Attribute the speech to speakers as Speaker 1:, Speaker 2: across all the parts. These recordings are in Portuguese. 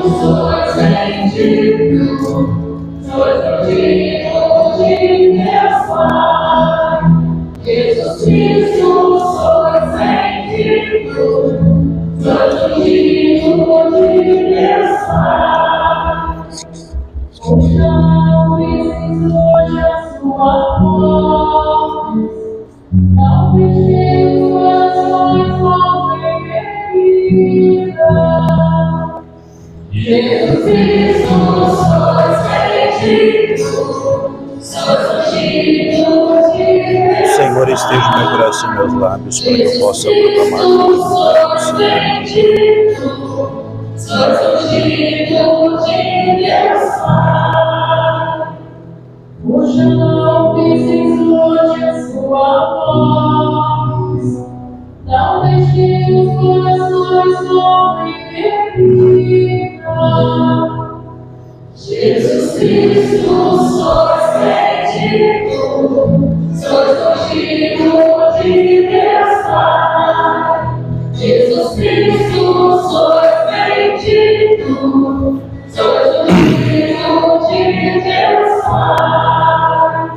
Speaker 1: sois bendito, sois bendito de Deus Pai. Jesus Cristo, sois bendito, sois bendito de Deus Pai. Não hoje a sua voz, não pedimos as mães bendita. Jesus Cristo, sois bendito, sois bendito de Deus.
Speaker 2: Senhor, esteja o meu coração e meus lábios para que eu possa proclamar.
Speaker 1: Sois bendito, sois bendito de Deus Pai. Hoje não penses longe a sua voz, não deixe os corações oprimidos. Jesus Cristo, sois bendito, sois bendito de Deus Pai. Jesus Cristo, sois bendito, sois bendito de Deus Pai.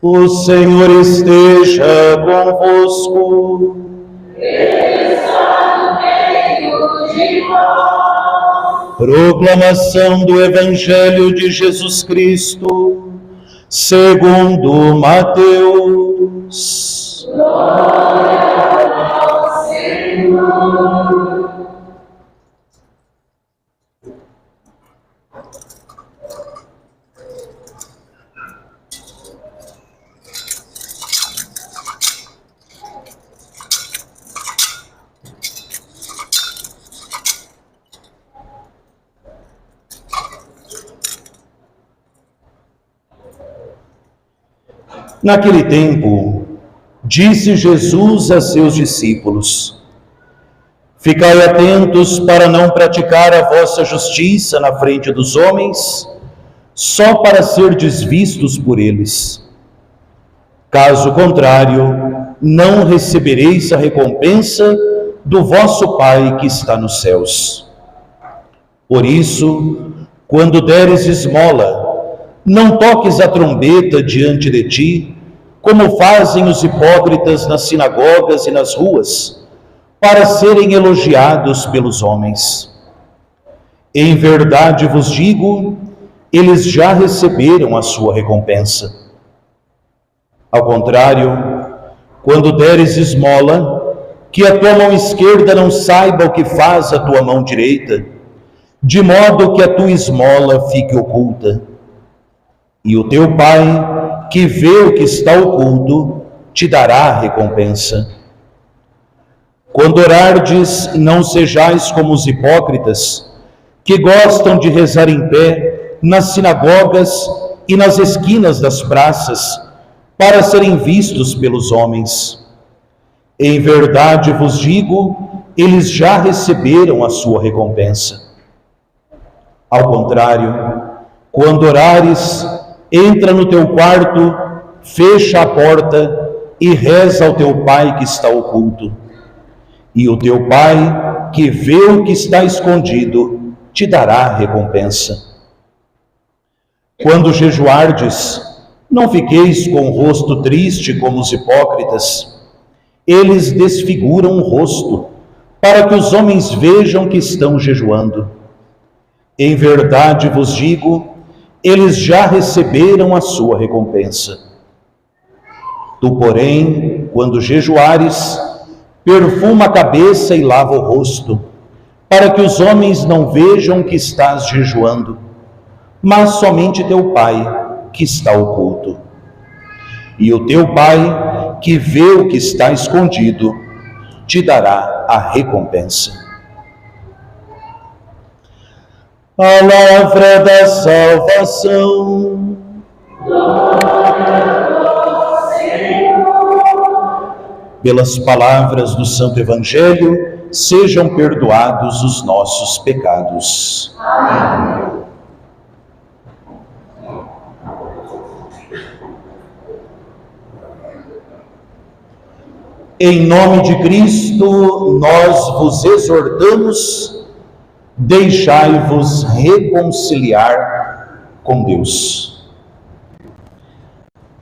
Speaker 2: O Senhor esteja convosco.
Speaker 1: Ele está no meio de nós.
Speaker 2: Proclamação do Evangelho de Jesus Cristo, segundo Mateus.
Speaker 1: Glória ao Senhor.
Speaker 2: Naquele tempo, disse Jesus a seus discípulos: Ficai atentos para não praticar a vossa justiça na frente dos homens, só para serdes vistos por eles. Caso contrário, não recebereis a recompensa do vosso Pai que está nos céus. Por isso, quando deres esmola, não toques a trombeta diante de ti, como fazem os hipócritas nas sinagogas e nas ruas, para serem elogiados pelos homens. Em verdade vos digo, eles já receberam a sua recompensa. Ao contrário, quando deres esmola, que a tua mão esquerda não saiba o que faz a tua mão direita, de modo que a tua esmola fique oculta. E o teu Pai, que vê o que está oculto, te dará a recompensa. Quando orardes, não sejais como os hipócritas, que gostam de rezar em pé nas sinagogas e nas esquinas das praças, para serem vistos pelos homens. Em verdade vos digo, eles já receberam a sua recompensa. Ao contrário, quando orares, entra no teu quarto, fecha a porta e reza ao teu Pai que está oculto. E o teu Pai, que vê o que está escondido, te dará a recompensa. Quando jejuardes, não fiqueis com o rosto triste como os hipócritas. Eles desfiguram o rosto, para que os homens vejam que estão jejuando. Em verdade vos digo, eles já receberam a sua recompensa. Tu, porém, quando jejuares, perfuma a cabeça e lava o rosto, para que os homens não vejam que estás jejuando, mas somente teu Pai, que está oculto. E o teu Pai, que vê o que está escondido, te dará a recompensa. Palavra da salvação.
Speaker 1: Glória ao Senhor.
Speaker 2: Pelas palavras do Santo Evangelho, sejam perdoados os nossos pecados.
Speaker 1: Amém.
Speaker 2: Em nome de Cristo, nós vos exortamos deixai-vos reconciliar com Deus.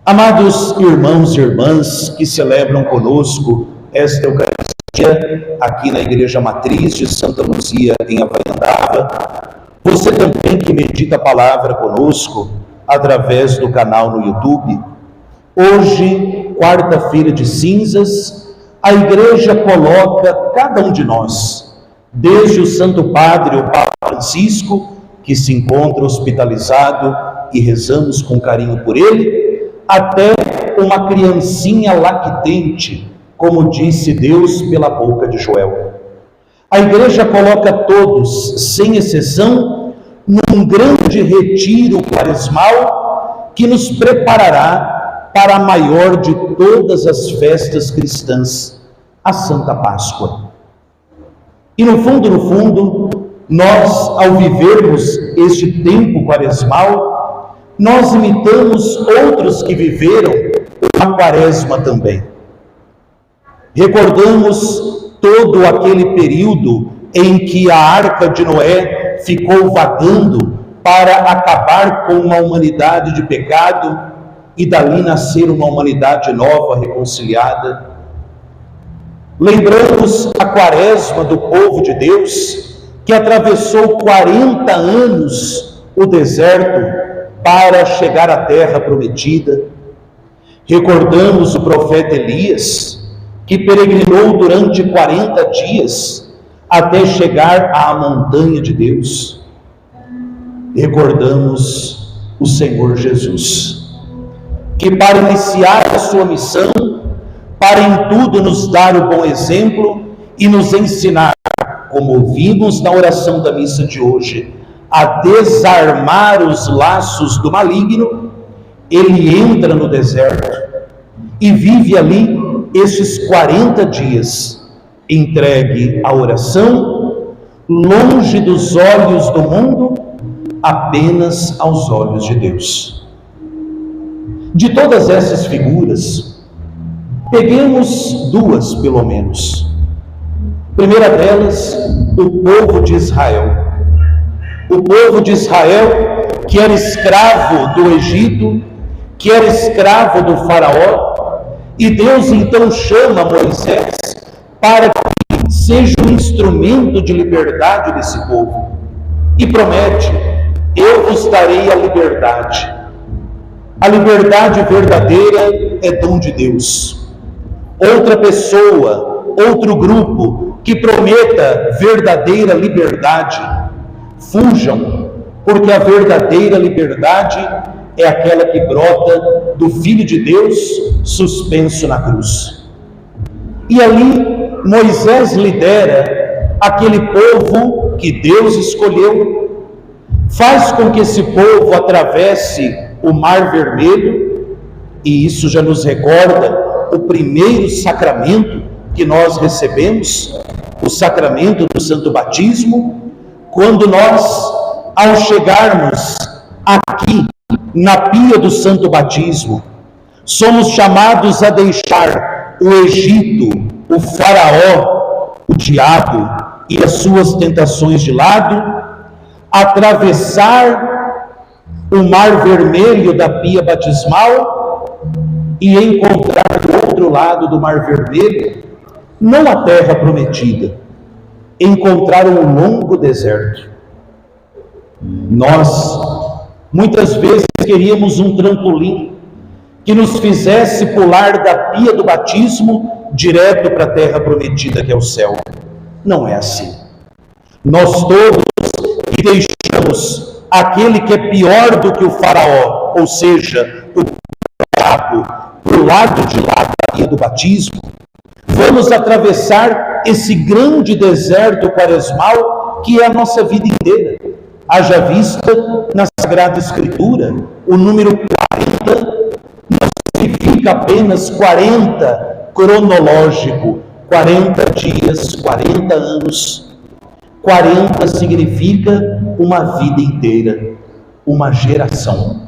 Speaker 2: Amados irmãos e irmãs que celebram conosco esta Eucaristia aqui na Igreja Matriz de Santa Luzia, em Havaiandava, você também que medita a palavra conosco através do canal no YouTube, hoje, quarta-feira de cinzas, a Igreja coloca cada um de nós, desde o Santo Padre, o Papa Francisco, que se encontra hospitalizado e rezamos com carinho por ele, até uma criancinha lactente, como disse Deus pela boca de Joel. A Igreja coloca todos, sem exceção, num grande retiro quaresmal que nos preparará para a maior de todas as festas cristãs, a Santa Páscoa. E no fundo, nós, ao vivermos este tempo quaresmal, nós imitamos outros que viveram a quaresma também. Recordamos todo aquele período em que a Arca de Noé ficou vagando para acabar com uma humanidade de pecado e dali nascer uma humanidade nova, reconciliada. Lembramos a quaresma do povo de Deus, que atravessou 40 anos o deserto para chegar à terra prometida. Recordamos o profeta Elias, que peregrinou durante 40 dias até chegar à montanha de Deus. Recordamos o Senhor Jesus, que para iniciar a sua missão, para em tudo nos dar o bom exemplo e nos ensinar, como vimos na oração da missa de hoje, a desarmar os laços do maligno, ele entra no deserto e vive ali esses 40 dias, entregue à oração, longe dos olhos do mundo, apenas aos olhos de Deus. De todas essas figuras, peguemos duas pelo menos. Primeira delas, o povo de Israel. O povo de Israel, que era escravo do Egito, que era escravo do faraó, e Deus então chama Moisés para que seja um instrumento de liberdade desse povo. E promete: eu vos darei a liberdade. A liberdade verdadeira é dom de Deus. Outra pessoa, outro grupo que prometa verdadeira liberdade, fujam, porque a verdadeira liberdade é aquela que brota do Filho de Deus suspenso na cruz. E ali Moisés lidera aquele povo que Deus escolheu, faz com que esse povo atravesse o Mar Vermelho, e isso já nos recorda o primeiro sacramento que nós recebemos, o sacramento do Santo Batismo, quando nós, ao chegarmos aqui na pia do Santo Batismo, somos chamados a deixar o Egito, o faraó, o diabo e as suas tentações de lado, atravessar o Mar Vermelho da pia batismal e encontrar do outro lado do Mar Vermelho, não a terra prometida, encontrar um longo deserto. Nós, muitas vezes, queríamos um trampolim que nos fizesse pular da pia do batismo direto para a terra prometida, que é o céu. Não é assim. Nós todos que deixamos aquele que é pior do que o faraó, ou seja, o diabo, para o lado de lá da pia do batismo, vamos atravessar esse grande deserto quaresmal que é a nossa vida inteira. Haja vista na Sagrada Escritura, o número 40 não significa apenas 40 cronológico, 40 dias, 40 anos. 40 significa uma vida inteira, uma geração.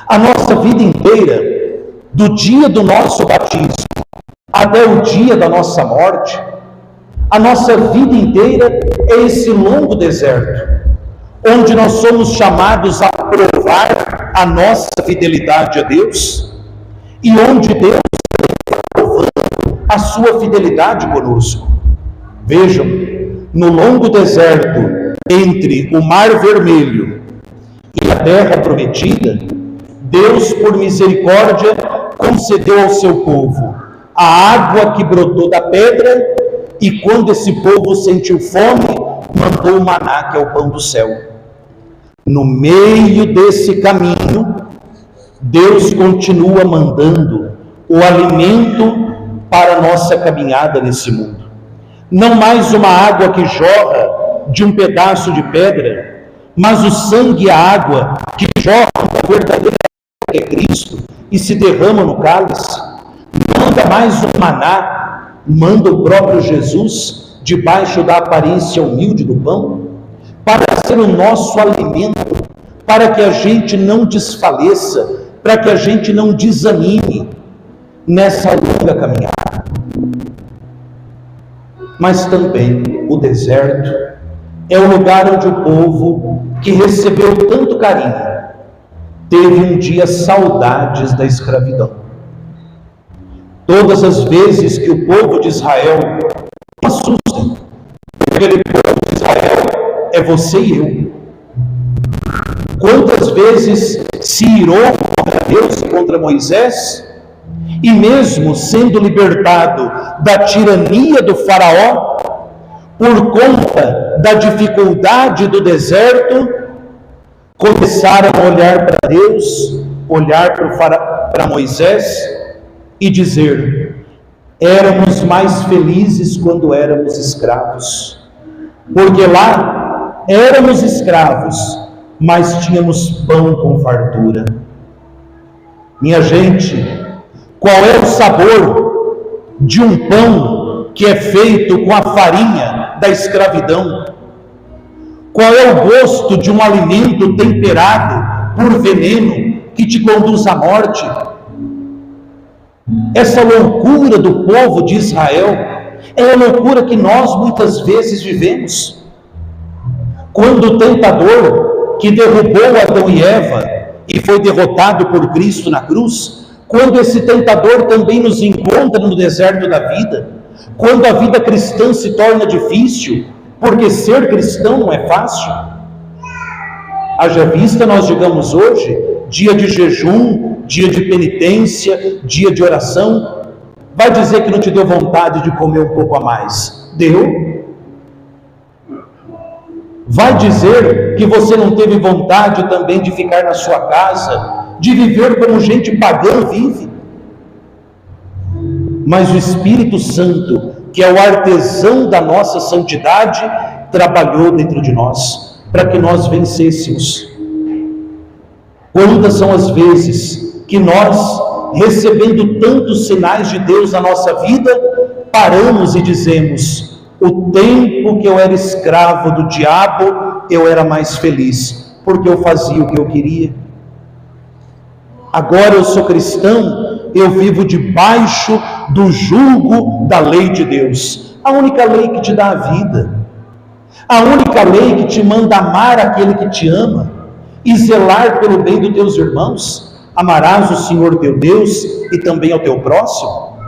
Speaker 2: A nossa vida inteira, do dia do nosso batismo até o dia da nossa morte, A nossa vida inteira é esse longo deserto, onde nós somos chamados a provar a nossa fidelidade a Deus e onde Deus está provando a sua fidelidade conosco. Vejam, no longo deserto entre o Mar Vermelho e a Terra Prometida, Deus, por misericórdia, concedeu ao seu povo a água que brotou da pedra, e quando esse povo sentiu fome, mandou o maná, que é o pão do céu. No meio desse caminho, Deus continua mandando o alimento para a nossa caminhada nesse mundo. Não mais uma água que jorra de um pedaço de pedra, mas o sangue e a água que jorram da verdadeira que é Cristo e se derrama no cálice. Manda mais um maná, manda o próprio Jesus debaixo da aparência humilde do pão, para ser o nosso alimento, para que a gente não desfaleça, para que a gente não desanime nessa longa caminhada. Mas também o deserto é o lugar onde o povo que recebeu tanto carinho teve um dia saudades da escravidão. Todas as vezes que o povo de Israel, não assustem, aquele povo de Israel é você e eu. Quantas vezes se irou contra Deus e contra Moisés, e mesmo sendo libertado da tirania do faraó, por conta da dificuldade do deserto, começaram a olhar para Deus, olhar para Moisés e dizer: éramos mais felizes quando éramos escravos, porque lá éramos escravos, mas tínhamos pão com fartura. Minha gente, qual é o sabor de um pão que é feito com a farinha da escravidão? Qual é o gosto de um alimento temperado por veneno que te conduz à morte? Essa loucura do povo de Israel é a loucura que nós muitas vezes vivemos. Quando o tentador que derrubou Adão e Eva e foi derrotado por Cristo na cruz, quando esse tentador também nos encontra no deserto da vida, quando a vida cristã se torna difícil, porque ser cristão não é fácil. Haja vista, nós digamos hoje, dia de jejum, dia de penitência, dia de oração. Vai dizer que não te deu vontade de comer um pouco a mais? Deu. Vai dizer que você não teve vontade também de ficar na sua casa, de viver como gente pagã vive? Mas o Espírito Santo, que é o artesão da nossa santidade, trabalhou dentro de nós, para que nós vencêssemos. Quantas são as vezes que nós, recebendo tantos sinais de Deus na nossa vida, paramos e dizemos: o tempo que eu era escravo do diabo, eu era mais feliz, porque eu fazia o que eu queria. Agora eu sou cristão, eu vivo debaixo do jugo da lei de Deus, a única lei que te dá a vida, a única lei que te manda amar aquele que te ama e zelar pelo bem dos teus irmãos. Amarás o Senhor teu Deus e também ao teu próximo.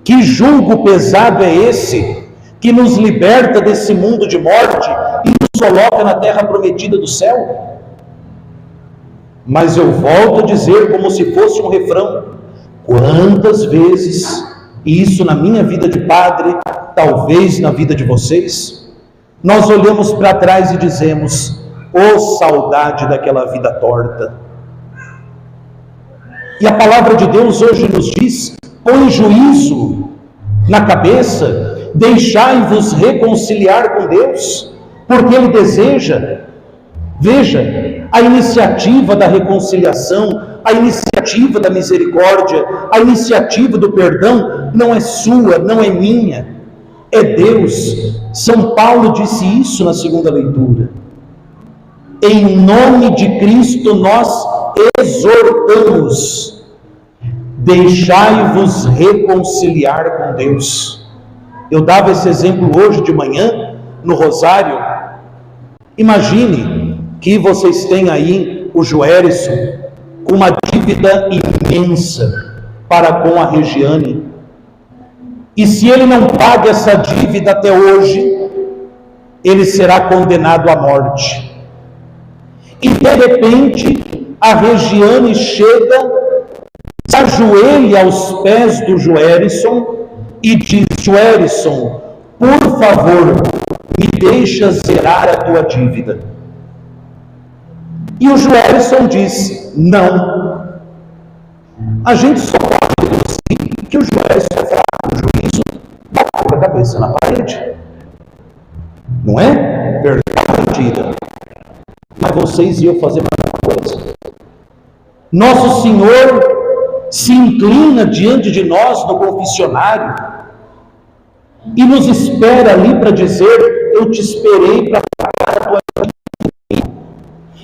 Speaker 2: Que jugo pesado é esse que nos liberta desse mundo de morte e nos coloca na terra prometida do céu? Mas eu volto a dizer, como se fosse um refrão: quantas vezes, e isso na minha vida de padre, talvez na vida de vocês, nós olhamos para trás e dizemos: oh, saudade daquela vida torta. E a palavra de Deus hoje nos diz: põe juízo na cabeça, deixai-vos reconciliar com Deus, porque Ele deseja. Veja, a iniciativa da reconciliação, a iniciativa da misericórdia, a iniciativa do perdão não é sua, não é minha, é Deus. São Paulo disse isso na segunda leitura. Em nome de Cristo nós exortamos: deixai-vos reconciliar com Deus. Eu dava esse exemplo hoje de manhã, no rosário. Imagine que vocês têm aí o Joérison com uma dívida imensa para com a Regiane. E se ele não paga essa dívida até hoje, ele será condenado à morte. E de repente, a Regiane chega, se ajoelha aos pés do Joérison e diz: Joérison, por favor, me deixa zerar a tua dívida. E o Joérison diz: não. A gente só pode deduzir que o Joérison é fraco no juízo, bateu a cabeça na parede. Não é? Verdade ou mentira? Mas vocês iam fazer uma coisa. Nosso Senhor se inclina diante de nós no confessionário e nos espera ali para dizer: eu te esperei para pagar a tua dívida.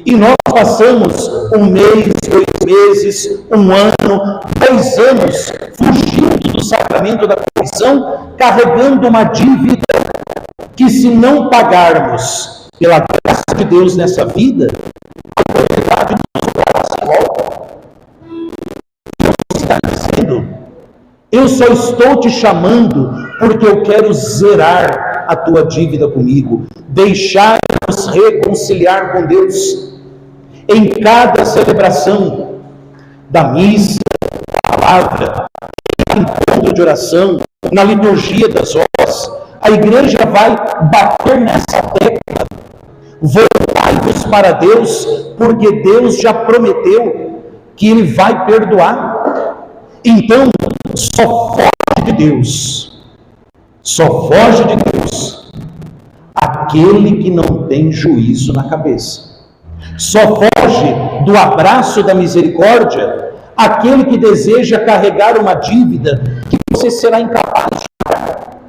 Speaker 2: E nós passamos 1 mês, 2 meses, 1 ano, 10 anos fugindo do sacramento da confissão, carregando uma dívida que, se não pagarmos pela graça de Deus nessa vida, a eternidade nos dará sem volta. Deus está dizendo: eu só estou te chamando porque eu quero zerar a tua dívida comigo, deixar-nos reconciliar com Deus. Em cada celebração da missa, da palavra, no encontro de oração, na liturgia das horas, a igreja vai bater nessa tecla: voltai-vos para Deus, porque Deus já prometeu que Ele vai perdoar. Então, só foge de Deus aquele que não tem juízo na cabeça. Só foge do abraço da misericórdia aquele que deseja carregar uma dívida que você será incapaz de pagar.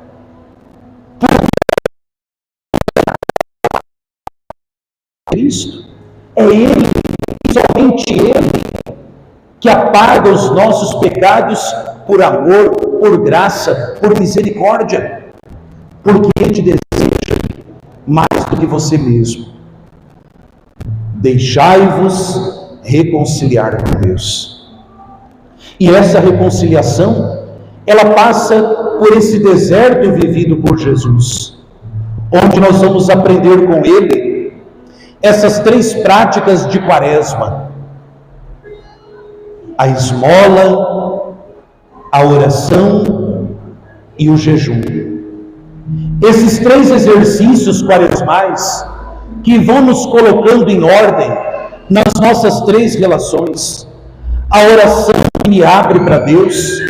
Speaker 2: Cristo é Ele, somente Ele, que apaga os nossos pecados por amor, por graça, por misericórdia, porque Ele te deseja mais do que você mesmo. Deixai-vos reconciliar com Deus. E essa reconciliação, ela passa por esse deserto vivido por Jesus, onde nós vamos aprender com Ele essas 3 práticas de Quaresma: a esmola, a oração e o jejum. Esses 3 exercícios quaresmais que vão nos colocando em ordem nas nossas 3 relações. A oração que me abre para Deus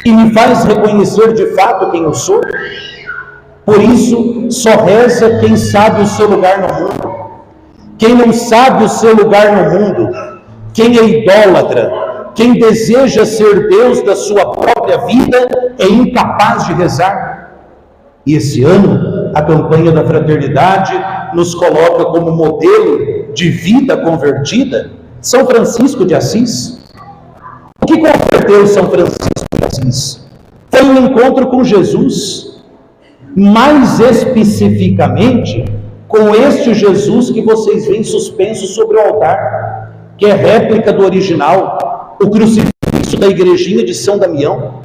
Speaker 2: e me faz reconhecer de fato quem eu sou. Por isso, só reza quem sabe o seu lugar no mundo. Quem não sabe o seu lugar no mundo, quem é idólatra, quem deseja ser Deus da sua própria vida, é incapaz de rezar. E esse ano, a campanha da fraternidade nos coloca como modelo de vida convertida São Francisco de Assis. O que converteu São Francisco de Assis? Foi um encontro com Jesus, mais especificamente com este Jesus que vocês veem suspenso sobre o altar, que é réplica do original, o crucifixo da igrejinha de São Damião.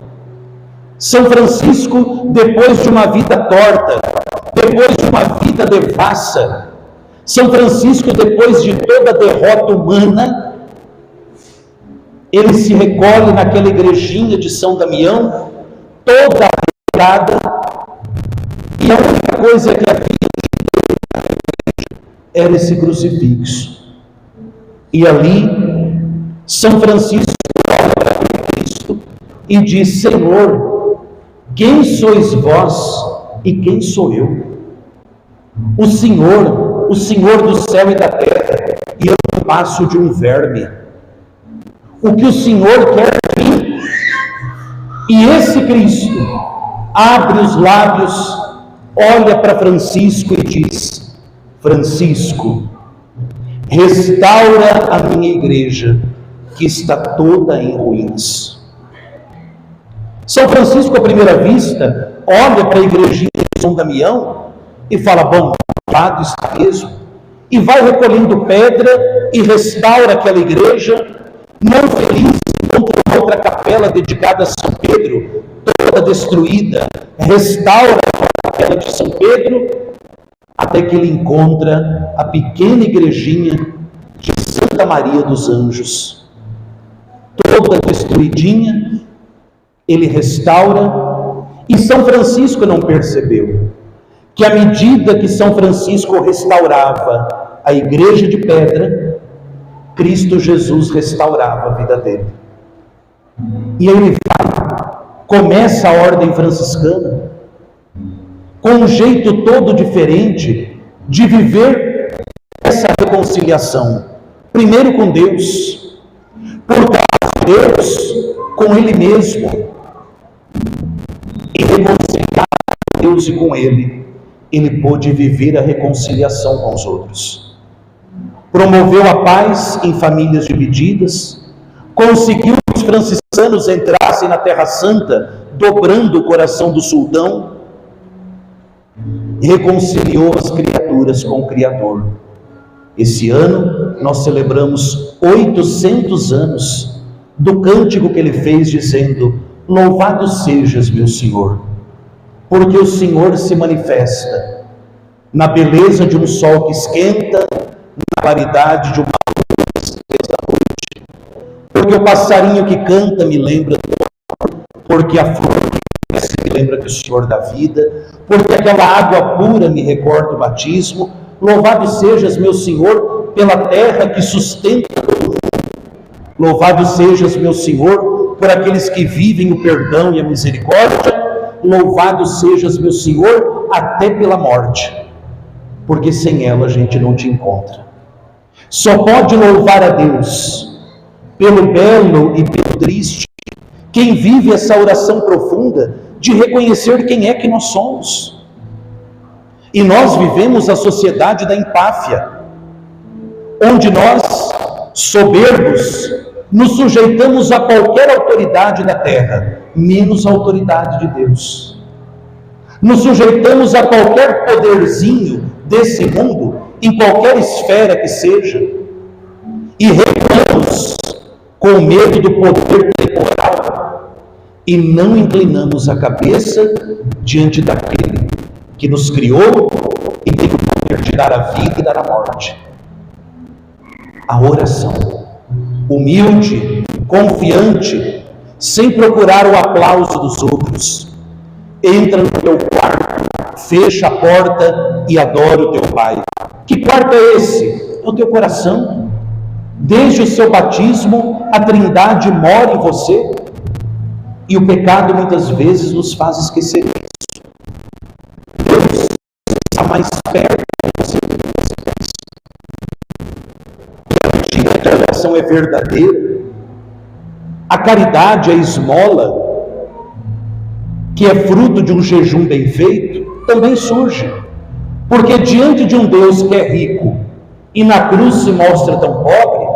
Speaker 2: São Francisco, depois de uma vida torta, depois de uma vida devassa, São Francisco, depois de toda a derrota humana, ele se recolhe naquela igrejinha de São Damião, toda arrebentada, e a única coisa que havia era esse crucifixo. E ali, São Francisco olha para Cristo e diz: Senhor, quem sois vós e quem sou eu? O Senhor do céu e da terra, e eu não passo de um verme. O que o Senhor quer de mim? E esse Cristo abre os lábios, olha para Francisco e diz: Francisco, restaura a minha igreja, que está toda em ruínas. São Francisco, à primeira vista, olha para a igrejinha de São Damião e fala: bom, lado está mesmo, e vai recolhendo pedra e restaura aquela igreja. Não feliz, encontra uma outra capela dedicada a São Pedro, toda destruída, restaura a capela de São Pedro, até que ele encontra a pequena igrejinha de Santa Maria dos Anjos, toda destruidinha. Ele restaura, e São Francisco não percebeu que à medida que São Francisco restaurava a igreja de pedra, Cristo Jesus restaurava a vida dele. E aí ele vai, começa a ordem franciscana, com um jeito todo diferente de viver essa reconciliação. Primeiro com Deus, por causa de Deus, com Ele mesmo. E reconciliar com Deus e com Ele, ele pôde viver a reconciliação com os outros. Promoveu a paz em famílias divididas, conseguiu que os franciscanos entrassem na Terra Santa, dobrando o coração do sultão, reconciliou as criaturas com o Criador. Esse ano nós celebramos 800 anos do cântico que ele fez dizendo: louvado sejas, meu Senhor, porque o Senhor se manifesta na beleza de um sol que esquenta, na claridade de uma luz da noite. Porque o passarinho que canta me lembra do amor, porque a flor que cresce me lembra que o Senhor dá vida, porque aquela água pura me recorda o batismo. Louvado sejas, meu Senhor, pela terra que sustenta todo mundo. Louvado sejas, meu Senhor, por aqueles que vivem o perdão e a misericórdia. Louvado sejas, meu Senhor, até pela morte, porque sem ela a gente não te encontra. Só pode louvar a Deus pelo belo e pelo triste quem vive essa oração profunda de reconhecer quem é que nós somos. E nós vivemos a sociedade da empáfia, onde nós, soberbos, nos sujeitamos a qualquer autoridade da terra, menos a autoridade de Deus. Nos sujeitamos a qualquer poderzinho desse mundo, em qualquer esfera que seja, e recuamos com medo do poder temporal, e não inclinamos a cabeça diante daquele que nos criou e tem o poder de dar a vida e dar a morte. A oração, humilde, confiante, sem procurar o aplauso dos outros, entra no teu quarto, fecha a porta e adora o teu Pai. Que quarto é esse? É o teu coração. Desde o seu batismo, a Trindade mora em você, e o pecado muitas vezes nos faz esquecer isso. Deus está mais perto de você do que você pensa. A oração é verdadeira. A caridade, a esmola, que é fruto de um jejum bem feito, também surge. Porque diante de um Deus que é rico e na cruz se mostra tão pobre,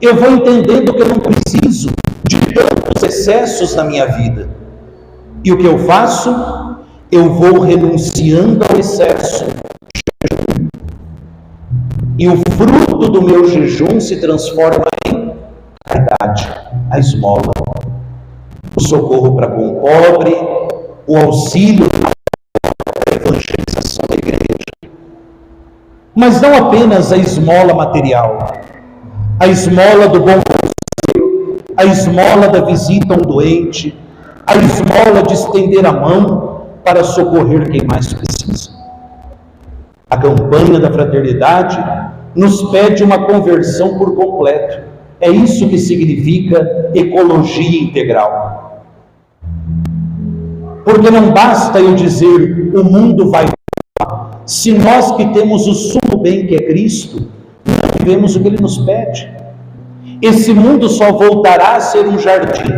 Speaker 2: eu vou entendendo que eu não preciso de tantos excessos na minha vida. E o que eu faço? Eu vou renunciando ao excesso de jejum. E o fruto do meu jejum se transforma em caridade, a esmola, o socorro para com o pobre, o auxílio à evangelização da igreja. Mas não apenas a esmola material, a esmola do bom conselho, a esmola da visita a um doente, a esmola de estender a mão para socorrer quem mais precisa. A campanha da fraternidade nos pede uma conversão por completo. É isso que significa ecologia integral. Porque não basta eu dizer o mundo vai mudar, se nós que temos o sumo bem que é Cristo, não vivemos o que Ele nos pede. Esse mundo só voltará a ser um jardim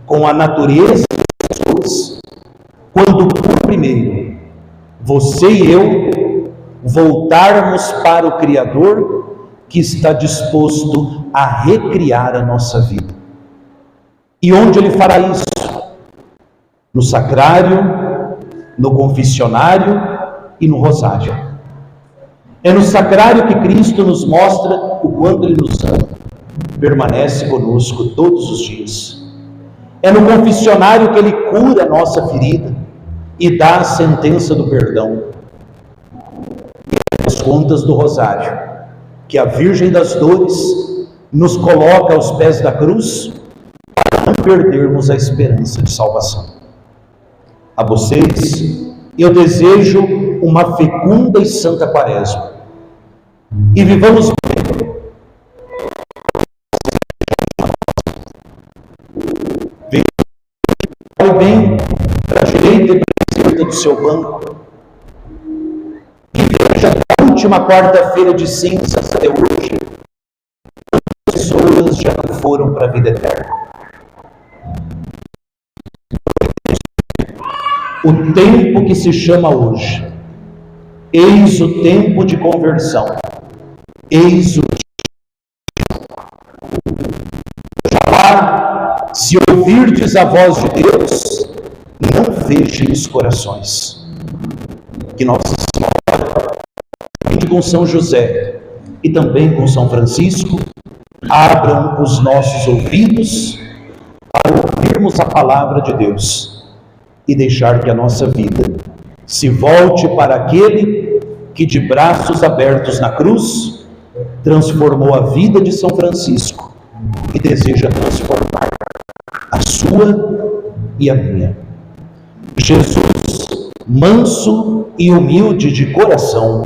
Speaker 2: com a natureza das pessoas quando, por primeiro, você e eu voltarmos para o Criador que está disposto a recriar a nossa vida. E onde Ele fará isso? no sacrário, no confessionário e no rosário. É no sacrário que Cristo nos mostra o quanto Ele nos ama, permanece conosco todos os dias. É no confessionário que Ele cura a nossa ferida e dá a sentença do perdão. E é nas contas do rosário que a Virgem das Dores nos coloca aos pés da cruz para não perdermos a esperança de salvação. A vocês, eu desejo uma fecunda e santa quaresma. E vivamos bem. Venha bem para a direita e para a esquerda do seu banco. E veja a última quarta-feira de cinzas até hoje. As pessoas já não foram para a vida eterna. O tempo que se chama hoje. Eis o tempo de conversão. Eis o já, se ouvirdes a voz de Deus, não fechem os corações. Que Nossa Senhora, com São José e também com São Francisco, abram os nossos ouvidos para ouvirmos a palavra de Deus e deixar que a nossa vida se volte para aquele que, de braços abertos na cruz, transformou a vida de São Francisco e deseja transformar a sua e a minha. Jesus, manso e humilde de coração,